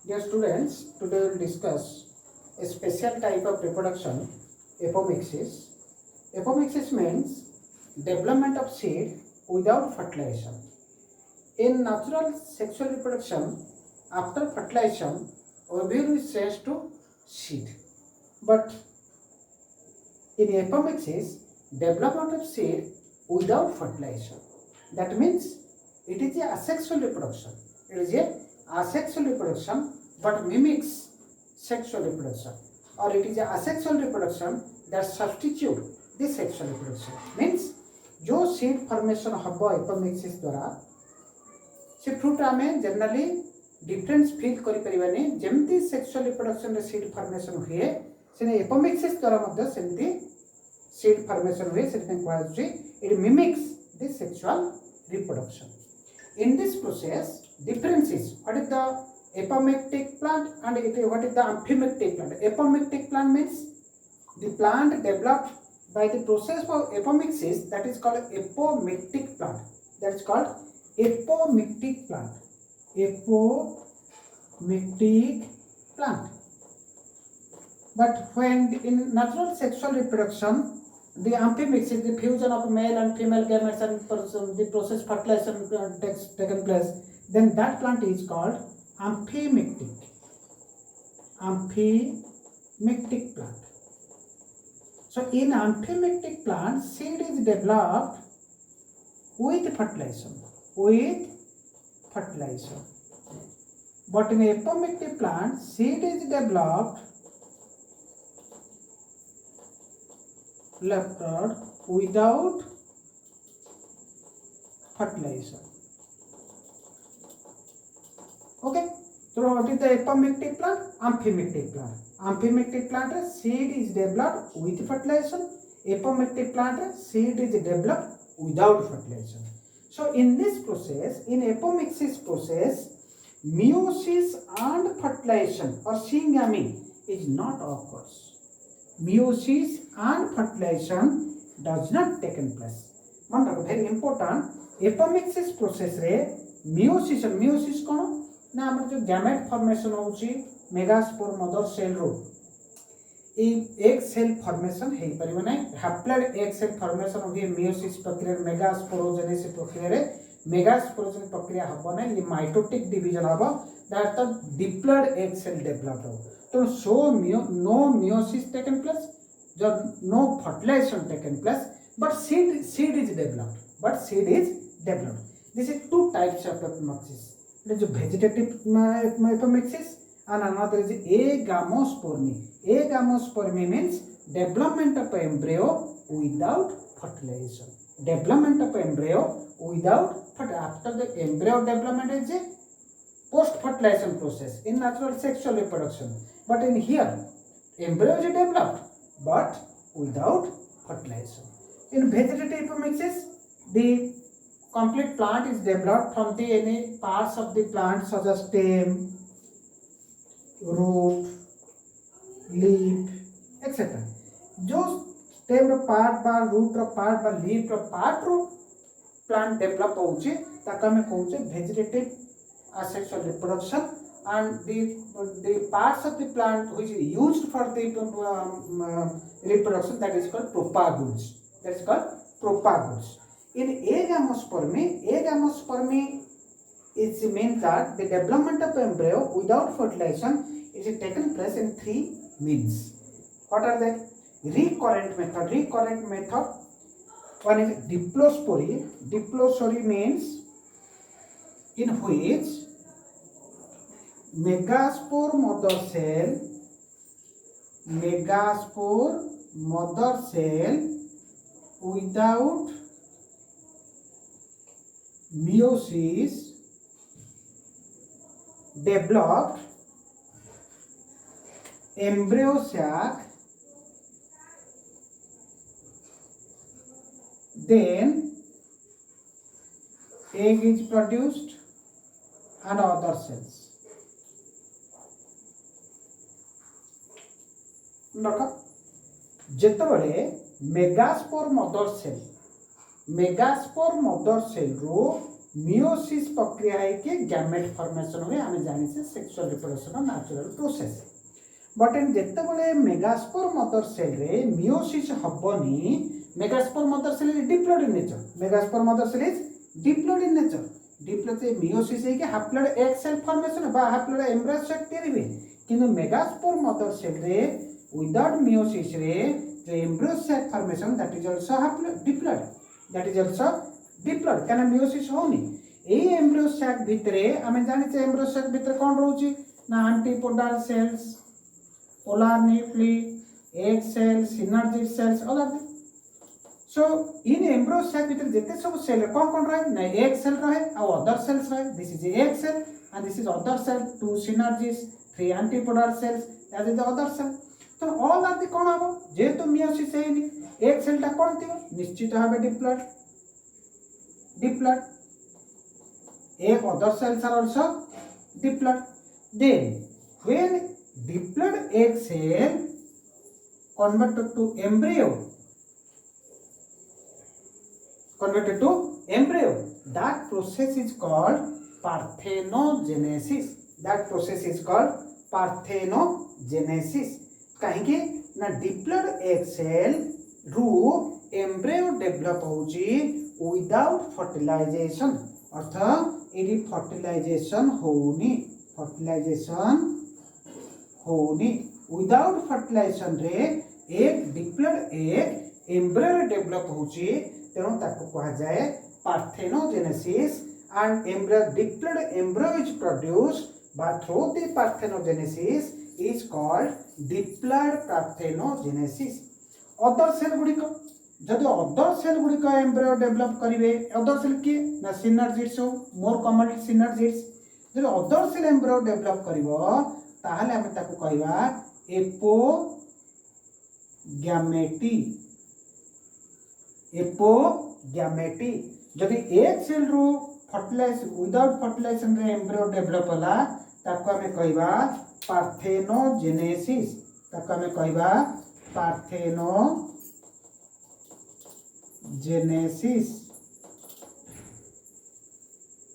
Dear students, today we will discuss a special type of reproduction, apomixis. Apomixis means development of seed without fertilization. In natural sexual reproduction, after fertilization, ovule is changed to seed. But in apomixis, development of seed without fertilization. That means it is a asexual reproduction. It is a asexual reproduction but mimics sexual reproduction, or it is a asexual reproduction that substitute the sexual reproduction. Means जो seed formation हम apomixis द्वारा से fruit आम generally difference fill करें जमती sexual reproduction रे seed formation हुए से एपोमिक्सिस द्वारा सेमती सीड फॉर्मेशन हुए से कहु it mimics the sexual reproduction. In this process, difference is what is the apomictic plant and what is the amphimictic plant. Apomictic plant means the plant developed by the process of apomixis, that is called apomictic plant. That is called apomictic plant. Apomictic plant. But when in natural sexual reproduction, the amphimixis, the fusion of male and female gametes and the process fertilization takes taken place, then that plant is called amphimictic plant. So in amphimictic plant, seed is developed with fertilization. But in apomictic plant, seed is developed without fertilization. Okay, so what is the apomictic plant? Amphimictic plant. Amphimictic plant seed is developed with fertilization. Apomictic plant seed is developed without fertilization. So in this process, in apomixis process, meiosis and fertilization or syngamy is not occurs. Meiosis and fertilization does not taken place. One very important apomixis process रे meiosis कौन ना हमर जो gamete formation होची megaspore mother cell रो एक cell formation हे परिबो नै haploid एक cell formation होई meiosis प्रक्रिया मेगास्पोरोजेनेसिस प्रक्रिया रे मेगास्पोरोजेनेसिस प्रक्रिया हबो नै ये माइटोटिक डिवीजन हबो दैट द डिप्लॉइड एक सेल डेवलप हो. So no meiosis taken place, no fertilization taken place, but seed is developed. This is two types of apomixis. It is vegetative apomixis and another is agamospermy. Agamospermy means development of embryo without fertilization. After the embryo development is a post-fertilization process in natural sexual reproduction. But in here, embryo is developed but without fertilization. In vegetative apomixis, the complete plant is developed from the any parts of the plant such as stem, root, leaf, etc. जो stem रो part बा root रो part बा leaf रो part रो plant develop होउची ताका में कहउचे vegetative asexual reproduction, and the parts of the plant which is used for the reproduction, that is called propagules. In agamospermy it means that the development of embryo without fertilization is taken place in three means. What are they? Recurrent method. One is diplospory. Diplospory means in which megaspore mother cell without meiosis developed embryo sac, then egg is produced and other cells. जेतबले megaspore mother cell रो meiosis प्रक्रिया है कि gamete formation हुए आम जानी sexual reproduction natural process but and जितेबाला megaspore mother cell रे मियोसिस हबनी megaspore mother cell is diploid in nature megaspore mother cell is diploid in nature diploid meiosis है कि हाप्लॉयड एग सेल फॉर्मेशन बा haploid embryo cell तैयारी हुए किंतु megaspore mother cell रे विदाउट मियोसिस रे जो embryo cell formation that is also diploid that is also diploid काना मियोसिस होनी ए एम्ब्रियो सेल भितरे आमे जानि छे एम्ब्रियो सेल भितरे कोन रहउची ना antipodal cells polar nuclei, egg cells, synergic cells, all of them. So in embryo sac भितर जेते सब सेल कौन रहे ना egg cell रहे और other cells रहे. This is the egg cell and this is other cell. 2 synergies, 3 antipodal cells. That is the other cell. तो all are the कौन हबो जेहेतु मियोसिस हेनी egg cell टा कौन थिबो निश्चित भाबे diploid egg other cells are also diploid. Then when diploid egg cell converted to embryo that process is called parthenogenesis कहीं ना diploid egg cell रू embryo develop होची without fertilization अर्थात ये fertilization होनी विदाउट फर्टिलाइजेशन रे एक डिप्लॉयड एग एम्ब्रियो डेवलप होची तेणु ताको कहा जाए parthenogenesis and embryo diploid embryo is produced by through the parthenogenesis is called diploid parthenogenesis. Other cell गुडी को जदि अदर सेल गुडी को एम्ब्रियो डेवलप करिवे अदर सेल की ना सिनर्जिट्स मोर कॉमनली सिनर्जिट्स जदि अदर सेल एम्ब्रियो डेवलप करिवो ताहले हमें ताको कहवा एपोगैमेटी जदि एक सेल रू फर्टिलाइज विदाउट फर्टिलाइजेशन रे एम्ब्रियो डेवलप होला ताको हमें कहवा पार्थेनोजेनेसिस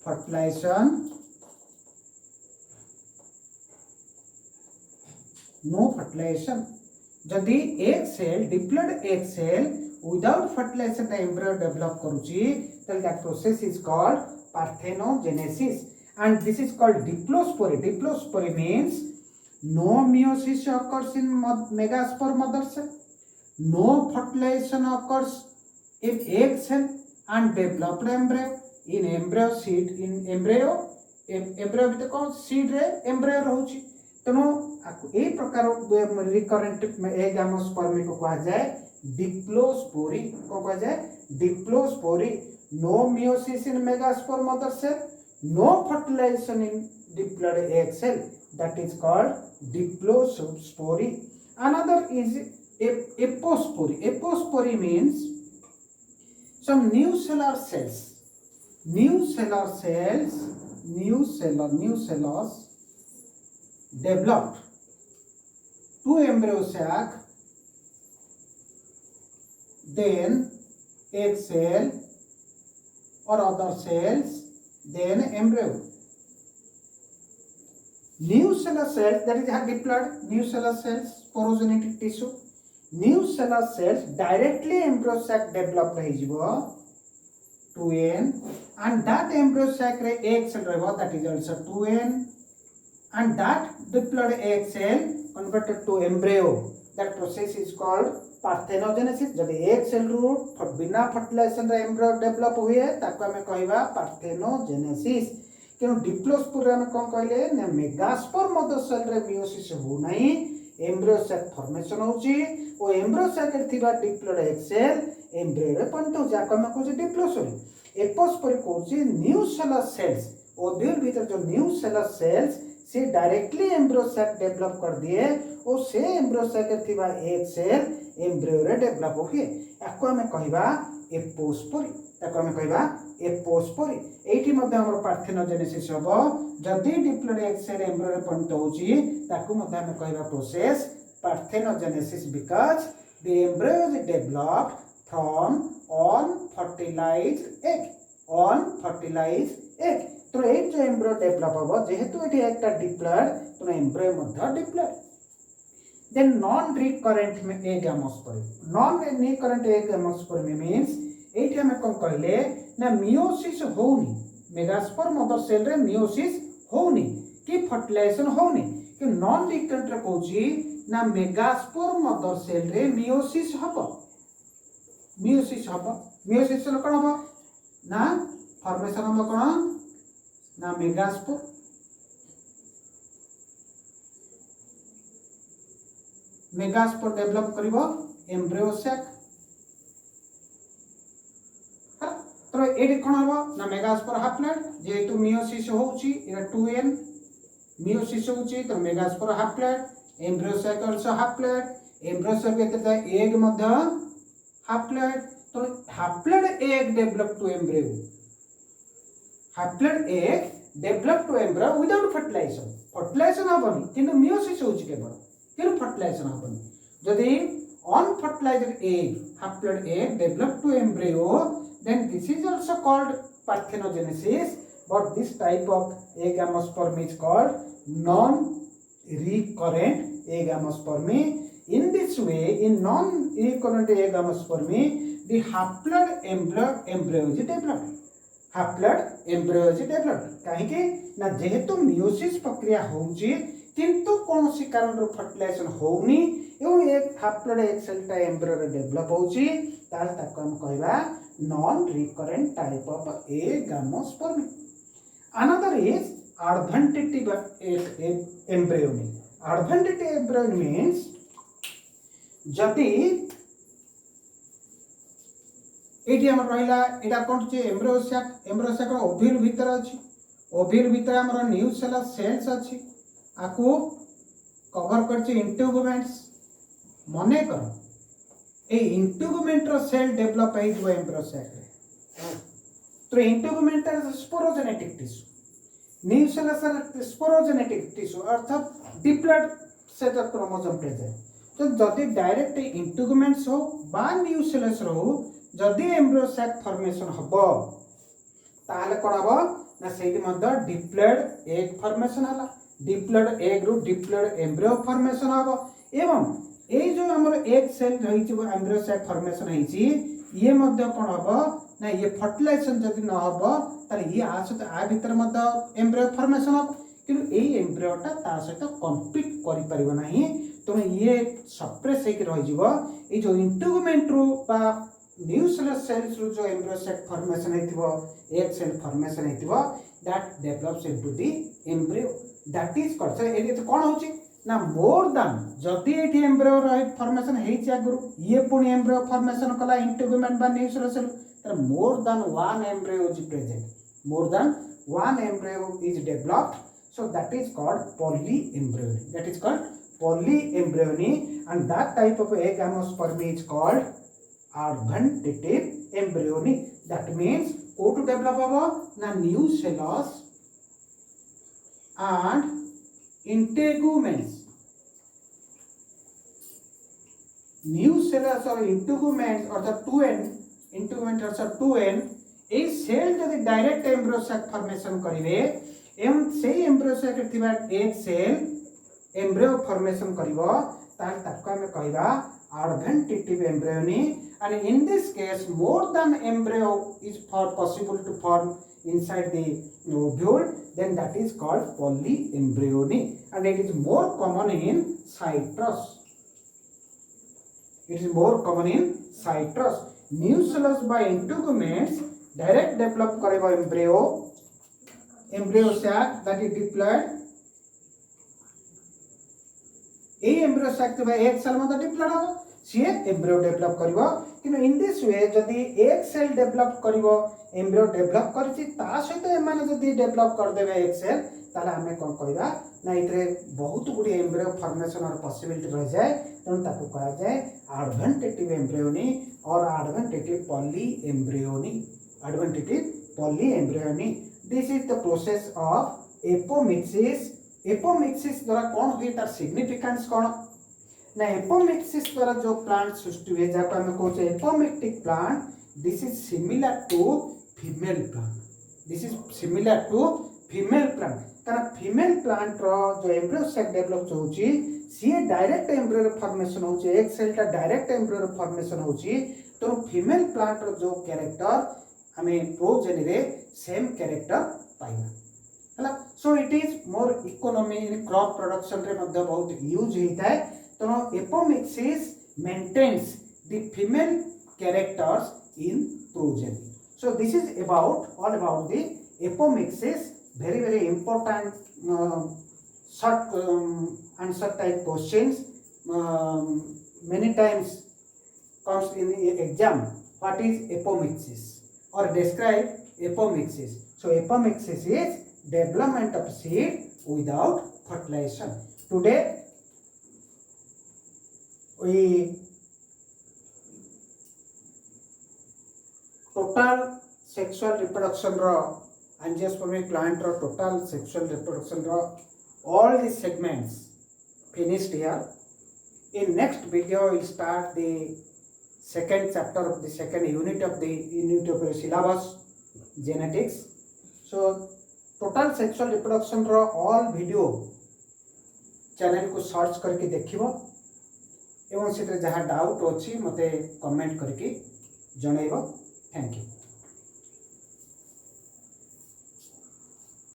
फर्टिलाइजेशन no fertilization जदि एक सेल डिप्लॉयड एक cell without fertilization embryo develop करूची then that process is called parthenogenesis and this is called diplospore means no meiosis occurs in megaspore mother cell no fertilization occurs in egg cell and developed embryo in embryo seed in embryo भितर कौन seed रे embryo रहउची तेणु ए प्रकार recurrent एगामोस्पर्मी को कहा जाए diplospory no meiosis in megaspore mother cell no fertilization in diploid egg cell that is called diplospory. Another is apospory means some new cellars developed to embryo sac then egg cell or other cells then embryo. New cellular cells that is diploid new cellular cells porogenetic tissue new cellular cells directly embryo sac develop रही जीवो 2n and that embryo sac रे egg cell रहबो that is also 2n and that diploid egg cell converted to embryo that process is called parthenogenesis. जब egg cell रू बिना fertilisation रे embryo develop हुए ताको हमें कहबा पार्थेनोजेनेसिस. क्यों डिप्लोस्पोर रे हम कोन कहले ने मेगास्पोर मदर सेल रे मियोसिस हो नाही एम्ब्रियो सेल फॉर्मेशन होची ओ एम्ब्रियो सेल रे थिबा डिप्लोइड एग सेल एम्ब्रियो रे पंतो जाको हम कहू डिप्लोस्पोरी एपोस्पोरी कहू न्यू सेलर सेल्स ओव्यूल भीतर जो न्यू सेलर सेल्स से डायरेक्टली एम्ब्रियो सेल डेवलप कर दिए और से एम्ब्रियो सेल रे थिबा एग सेल एम्ब्रियो रे डेवलप होए याको हम कहबा एपोस्पोरी एठी मध्ये हमर पार्थेनोजेनेसिस होबो जदी डिप्लोइड एग सेल एम्ब्रियो रे पंतो होची ताकू मध्ये हम कहबा process parthenogenesis because the embryo is developed from unfertilized egg on fertilize egg तो ये जो एम्ब्रियो डेवलप हम जेहेतु ये एक डिप्लॉयड तो एम्ब्रियो मध्य डिप्लॉयड देन नॉन रिकरेंट में egg agamospermy non recurrent egg agamospermy means एठी हम कोन कहले ना मियोसिस होउनी मेगास्पोर मदर सेल रे मियोसिस होउनी कि फर्टिलाइजेशन होउनी कि नॉन रिकरेंट रे कहूची ना मेगास्पोर मदर सेल रे मियोसिस हबो मियोसिस कोन हबो ना फॉर्मेशन हबो कोन ना मेगास्पोर मेगास्पोर डेवलप करिवो एम्ब्रियो सैक तो एडी कोन हबो ना मेगास्पोर हाफ्लैट जेहेतु मियोसिस होउची एटा 2n मियोसिस होउची तो megaspore haploid embryo sac also haploid embryo sac केते एग मध्य हाफ्लैट तो haploid egg develop to embryo haploid egg develop to embryo without fertilization हबनी किंतु मियोसिस होउची केवल किंतु फर्टिलाइजेशन हबनी जदि unfertilized egg hapled egg develop to embryo then this is also called parthenogenesis but this type of egg anospermy is called non recurrent egg anospermy in this way in non recurrent egg anospermy the hapled embryo is developed hapled embryo is developed काहे कि ना जेहेतु meiosis प्रक्रिया होउची किंतु कौन सी कारण fertilisation होउनी एवं एक हाप्लॉइड एग सेल टा एम्ब्रियो रे डेवलप होउची ताल ताको हम कहबा non recurrent type of egg agamospermy another is adventive embryony adventive embryo means जदि एटी हमर रहला एटा कोन जे एम्ब्रियो सैक ओव्यूल भीतर अछि ओव्यूल भीतर हमर न्यूक्लियर सेल्स अछि आको कवर करछि इंट्यूगमेंट्स मने कर ए इंट्यूगमेंट रो सेल डेवलप होई जो एम्ब्रियो सैक रे तो integument is sporogenetic tissue nuclear cell sporogenetic tissue अर्थात diploid set of chromosome present तो जदि डायरेक्ट इंट्यूगमेंट्स हो बा न्यूक्लियस रो जदि एम्ब्रियो सैक फॉर्मेशन हबो ताले कोन हबो ना सेठी मध्य डिप्लॉयड एग फॉर्मेशन हला डिप्लॉयड एग रो डिप्लॉयड एम्ब्रियो फॉर्मेशन हबो एवं ए जो हमर एग सेल रही छि एम्ब्रियो सैक फॉर्मेशन है छि ये मध्य कोन हबो ना ये फर्टिलाइजेशन जदि न हबो ताले ये आसत आ भीतर मध्य एम्ब्रियो फॉर्मेशन हबो किंतु ए एम्ब्रियो ता सहित कम्पीट करि परिबो नाही तो ये सप्रेस हे कि रहि जिवो ए जो इंट्यूगमेंट रो बा न्यूक्लियर सेल्स रो जो एम्ब्रियो सैक फॉर्मेशन हेतिबो एग सेल फॉर्मेशन हेतिबो that develops into the embryo that is called so ए तो कोन होची ना मोर देन जदि एठी एम्ब्रियो राइट फॉर्मेशन हेछि आगुरु ये पुनी एम्ब्रियो फॉर्मेशन कला इंट्यूगमेंट बा न्यूक्लियर सेल तर more than one embryo is present more than one embryo is developed so that is called polyembryony that is called polyembryony and that type of egg anospermy is called adventitive embryony that means how to develop na new cells and integuments new cells or integuments or the 2n integument or 2n a cell जदि direct embryo sac formation करिवे एवं से embryo sac थिबा एक cell embryo formation करिवो तार ताको हम कहबा adventitive embryony and in this case more than embryo is possible to form inside the ovule then that is called polyembryony and it is more common in citrus it is more common in citrus nucellus by integuments direct develop kariba embryo sac that is diploid ए embryo sac तो एक cell मत diploid हो सी embryo develop करिवो कि in this way जदि एक cell develop करिवो embryo develop करछि ता सहित एमाने जदि डेवलप कर देबे एक सेल ताले हमें कोन कहबा ना इतरे बहुत गुडी एम्ब्रियो फॉर्मेशन और पॉसिबिलिटी रह जाए तन ताको कहा जाए एडवेंटेटिव एम्ब्रियोनी और adventive polyembryony adventive polyembryony this is the process of apomixis apomixis द्वारा कौन हुए तार सिग्निफिकेंस कौन ना एपोमिक्सिस द्वारा जो प्लांट सृष्टि हुए जाको हम कहते apomictic plant this is similar to female plant. This is similar to female plant. कारण फीमेल प्लांट रो जो एम्ब्रियो सेल डेवलप होउची सी डायरेक्ट एम्ब्रियो फॉर्मेशन होउची. एक सेल टा डायरेक्ट एम्ब्रियो फॉर्मेशन होउची. तो फीमेल प्लांट रो जो कैरेक्टर हमें प्रोजेनी रे सेम कैरेक्टर पाइना हला. So it is more economy in crop production रे मध्ये बहुत यूज होता है. तो apomixis maintains the female characters in progeny. So this is all about the apomixis. Very important short answer type questions. Many times comes in exam. What is apomixis or describe apomixis? So apomixis is development of seed without fertilization. Today we total sexual reproduction ro angiospermic plant ro total sexual reproduction ro all these segments finished here. In next video we start the second chapter of the second unit of the syllabus, genetics. So total sexual reproduction ro all video channel को search करके देखिबो एवं से जहाँ doubt अच्छी मते comment करके जनइबो. Thank you.